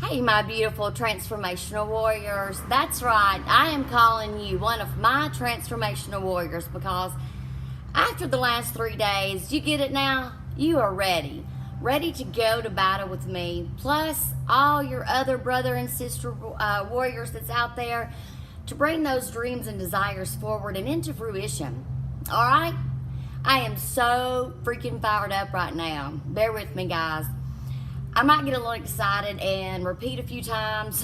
Hey, my beautiful transformational warriors. That's right. I am calling you one of my transformational warriors because after the last 3 days, you get it now? You are ready. Ready to go to battle with me, plus all your other brother and sister warriors that's out there to bring those dreams and desires forward and into fruition. All right? I am so freaking fired up right now. Bear with me, guys. I might get a little excited and repeat a few times,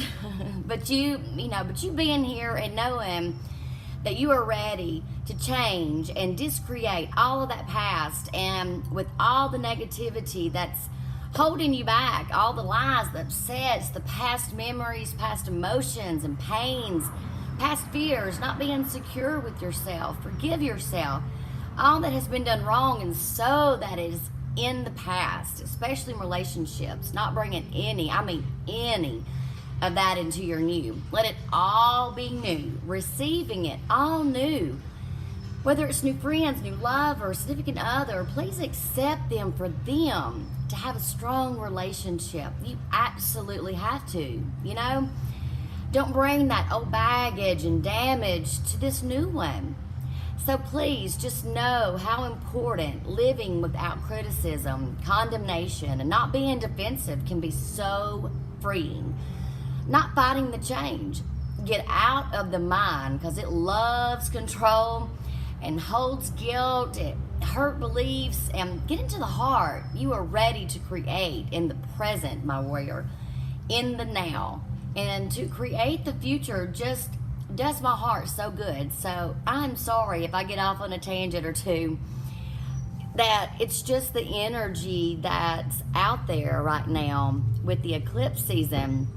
but you being here and knowing that you are ready to change and discreate all of that past, and with all the negativity that's holding you back, all the lies, the upsets, the past memories, past emotions and pains, past fears, not being secure with yourself, forgive yourself, all that has been done wrong, and so that is in the past, especially in relationships, not bringing any of that into your new. Let it all be new, receiving it all new. Whether it's new friends, new love, or significant other, please accept them for them to have a strong relationship. You absolutely have to, Don't bring that old baggage and damage to this new one. So please just know how important living without criticism, condemnation, and not being defensive can be so freeing. Not fighting the change. Get out of the mind because it loves control and holds guilt, hurt beliefs, and get into the heart. You are ready to create in the present, my warrior, in the now. And to create the future just does my heart so good. So I'm sorry if I get off on a tangent or two. That it's just the energy that's out there right now with the eclipse season,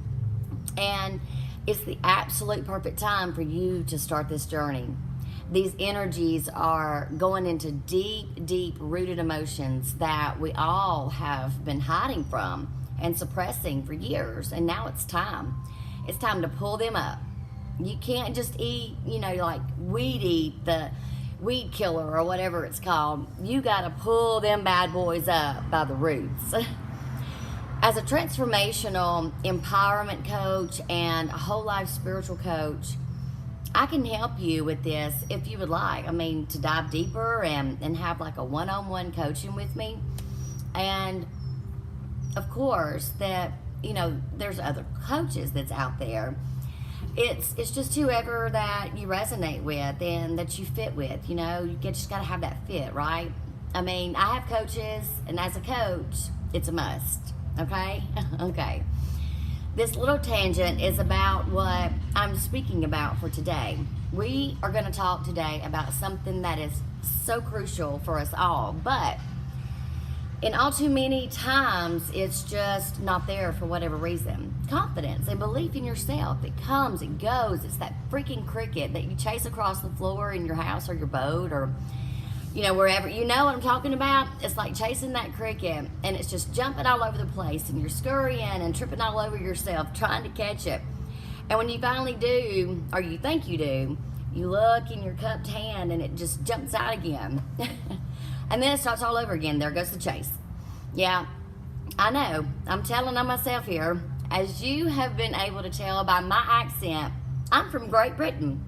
and it's the absolute perfect time for you to start this journey. These energies are going into deep rooted emotions that we all have been hiding from and suppressing for years, and now it's time to pull them up. You can't just eat, like weed eat, the weed killer or whatever it's called. You got to pull them bad boys up by the roots. As a transformational empowerment coach and a whole life spiritual coach, I can help you with this if you would like. To dive deeper and have like a one-on-one coaching with me. And of course that, there's other coaches that's out there. It's just whoever that you resonate with and that you fit with, you just got to have that fit, right? I have coaches, and as a coach, it's a must, okay? Okay. This little tangent is about what I'm speaking about for today. We are going to talk today about something that is so crucial for us all, but in all too many times, it's just not there for whatever reason. Confidence and belief in yourself. It comes, it goes. It's that freaking cricket that you chase across the floor in your house or your boat or, wherever. You know what I'm talking about? It's like chasing that cricket, and it's just jumping all over the place, and you're scurrying and tripping all over yourself trying to catch it. And when you finally do, or you think you do, you look in your cupped hand and it just jumps out again. And then it starts all over again. There goes the chase. Yeah, I know. I'm telling on myself here. As you have been able to tell by my accent, I'm from Great Britain.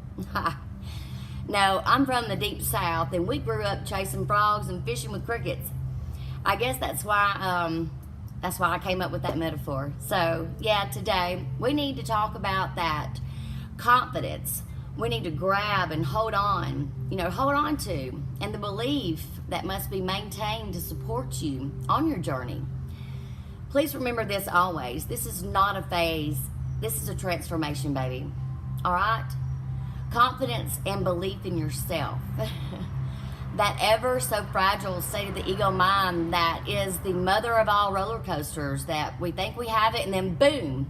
No, I'm from the deep south, and we grew up chasing frogs and fishing with crickets. I guess that's why I came up with that metaphor. So, yeah, today we need to talk about that confidence. We need to grab and hold on to, and the belief that must be maintained to support you on your journey. Please remember this always. This is not a phase. This is a transformation, baby. All right? Confidence and belief in yourself. That ever so fragile state of the ego mind that is the mother of all roller coasters, that we think we have it and then boom,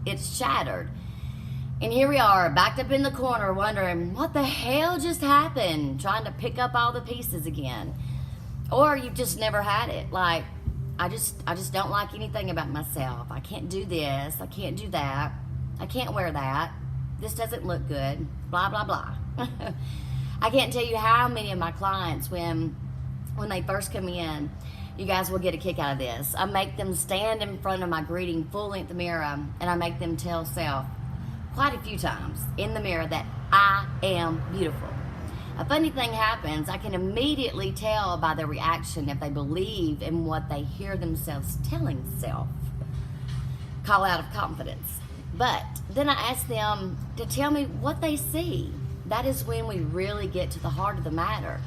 it's shattered. And here we are, backed up in the corner, wondering, what the hell just happened? Trying to pick up all the pieces again. Or you've just never had it. Like, I just don't like anything about myself. I can't do this. I can't do that. I can't wear that. This doesn't look good. Blah, blah, blah. I can't tell you how many of my clients, when they first come in, You guys will get a kick out of this. I make them stand in front of my greeting full-length mirror, and I make them tell self quite a few times in the mirror that I am beautiful. A funny thing happens. I can immediately tell by their reaction if they believe in what they hear themselves telling self. Call out of confidence. But then I ask them to tell me what they see. That is when we really get to the heart of the matter.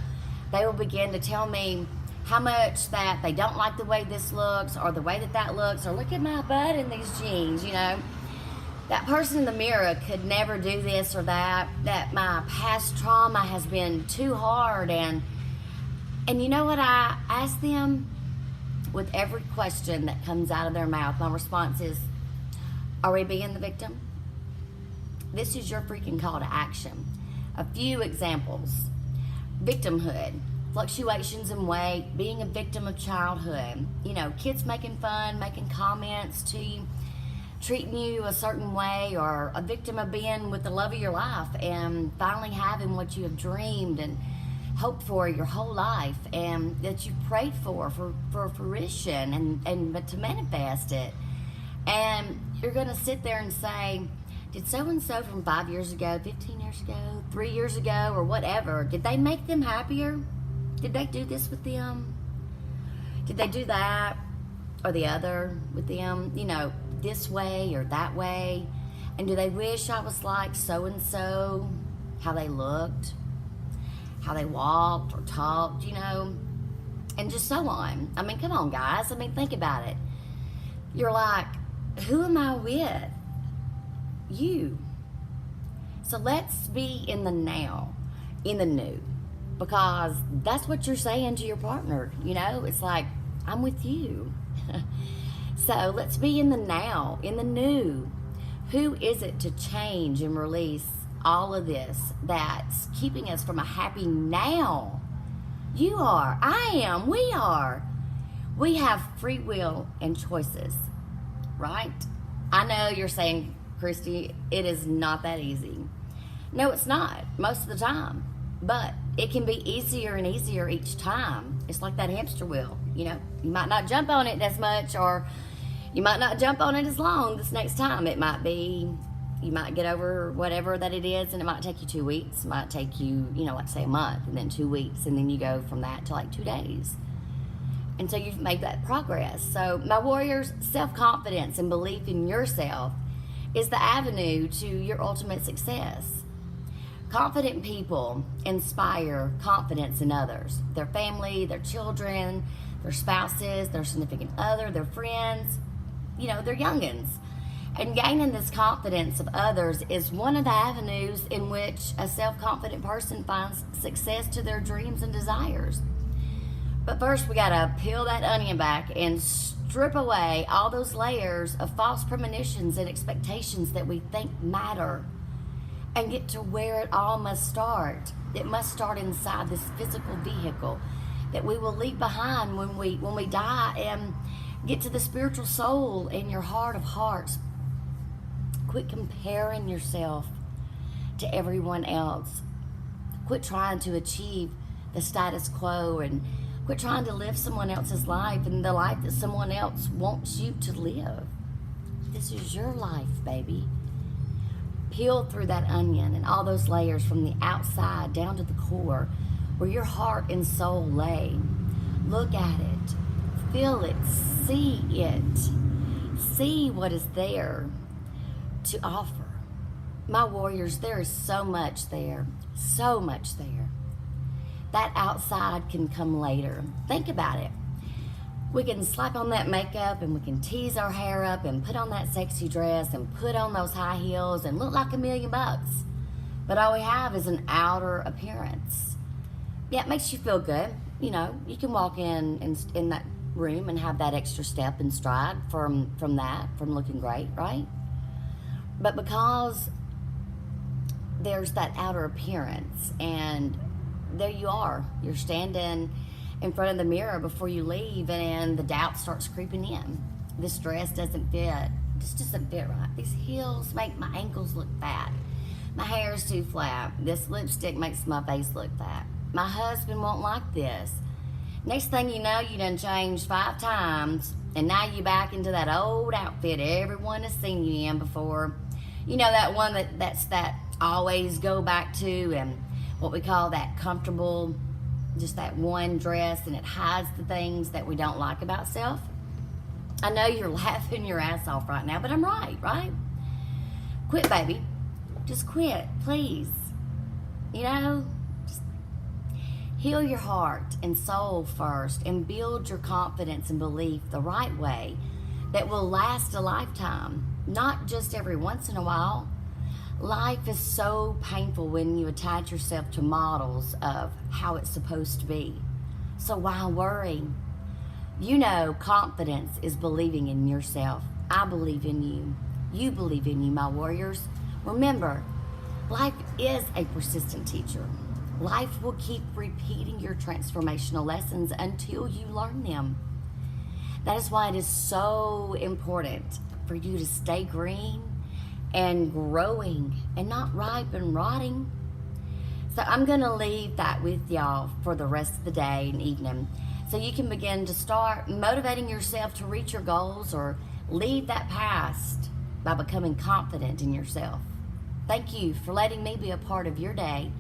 They will begin to tell me how much that they don't like the way this looks, or the way that that looks, or look at my butt in these jeans, you know. That person in the mirror could never do this or that my past trauma has been too hard. And you know what I ask them? With every question that comes out of their mouth, my response is, are we being the victim? This is your freaking call to action. A few examples. Victimhood. Fluctuations in weight, being a victim of childhood, you know, kids making fun, making comments to you, treating you a certain way, or a victim of being with the love of your life and finally having what you have dreamed and hoped for your whole life, and that you prayed for fruition and to manifest it. And you're going to sit there and say, did so-and-so from 5 years ago, 15 years ago, 3 years ago, or whatever, did they make them happier? Did they do this with them? Did they do that or the other with them? You know, this way or that way? And do they wish I was like so-and-so? How they looked? How they walked or talked, you know? And just so on. I mean, come on, guys. I mean, think about it. You're like, who am I with? You. So let's be in the now, in the new. Because that's what you're saying to your partner, you know? It's like, I'm with you. So let's be in the now, in the new. Who is it to change and release all of this that's keeping us from a happy now? You are, I am, we are. We have free will and choices, right? I know you're saying, Christy, it is not that easy. No, it's not, most of the time. But it can be easier and easier each time. It's like that hamster wheel, you know. You might not jump on it as much, or you might not jump on it as long this next time. It might be, you might get over whatever that it is, and it might take you 2 weeks. It might take you, you know, like say a month, and then 2 weeks, and then you go from that to like 2 days. And so you've made that progress. So my warriors, self-confidence and belief in yourself is the avenue to your ultimate success. Confident people inspire confidence in others, their family, their children, their spouses, their significant other, their friends, you know, their youngins. And gaining this confidence of others is one of the avenues in which a self-confident person finds success to their dreams and desires. But first, we gotta peel that onion back and strip away all those layers of false premonitions and expectations that we think matter, and get to where it all must start. It must start inside this physical vehicle that we will leave behind when we die, and get to the spiritual soul in your heart of hearts. Quit comparing yourself to everyone else. Quit trying to achieve the status quo, and quit trying to live someone else's life and the life that someone else wants you to live. This is your life, baby. Peel through that onion and all those layers from the outside down to the core, where your heart and soul lay. Look at it, feel it, see it. See what is there to offer. My warriors, there is so much there, so much there. That outside can come later. Think about it. We can slap on that makeup, and we can tease our hair up and put on that sexy dress and put on those high heels and look like $1,000,000. But all we have is an outer appearance. Yeah, it makes you feel good. You know, you can walk in that room and have that extra step and stride from looking great, right? But because there's that outer appearance, and there you are, you're standing in front of the mirror before you leave, and the doubt starts creeping in. This dress doesn't fit. This doesn't fit right. These heels make my ankles look fat. My hair is too flat. This lipstick makes my face look fat. My husband won't like this. Next thing you know, you done changed 5 times, and now you back into that old outfit everyone has seen you in before. You know, that one that's that always go back to, and what we call that comfortable, just that one dress, and it hides the things that we don't like about self. I know you're laughing your ass off right now, but I'm right? Quit, baby. Just quit, please. You know, just heal your heart and soul first and build your confidence and belief the right way that will last a lifetime, not just every once in a while. Life is so painful when you attach yourself to models of how it's supposed to be. So why worry? You know, confidence is believing in yourself. I believe in you. You believe in you, my warriors. Remember, life is a persistent teacher. Life will keep repeating your transformational lessons until you learn them. That is why it is so important for you to stay green and growing and not ripe and rotting. So I'm going to leave that with y'all for the rest of the day and evening, so you can begin to start motivating yourself to reach your goals or leave that past by becoming confident in yourself. Thank you for letting me be a part of your day,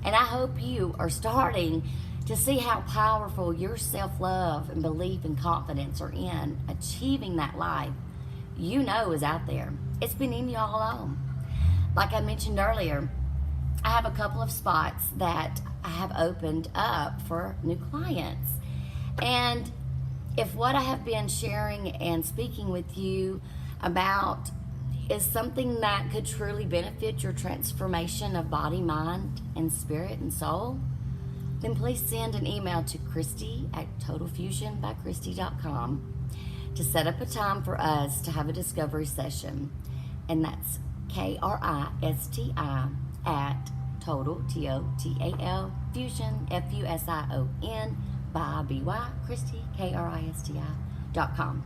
and I hope you are starting to see how powerful your self-love and belief and confidence are in achieving that life you know is out there. It's been in you all along. Like I mentioned earlier, I have a couple of spots that I have opened up for new clients. And if what I have been sharing and speaking with you about is something that could truly benefit your transformation of body, mind, and spirit and soul, then please send an email to Christy@TotalFusionByChristy.com to set up a time for us to have a discovery session. And that's Kristi at Total, TOTAL, Fusion, FUSION, by BY, Christy, KRISTI.com.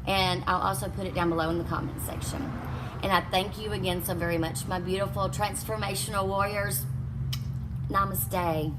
And I'll also put it down below in the comment section. And I thank you again so very much, my beautiful transformational warriors. Namaste.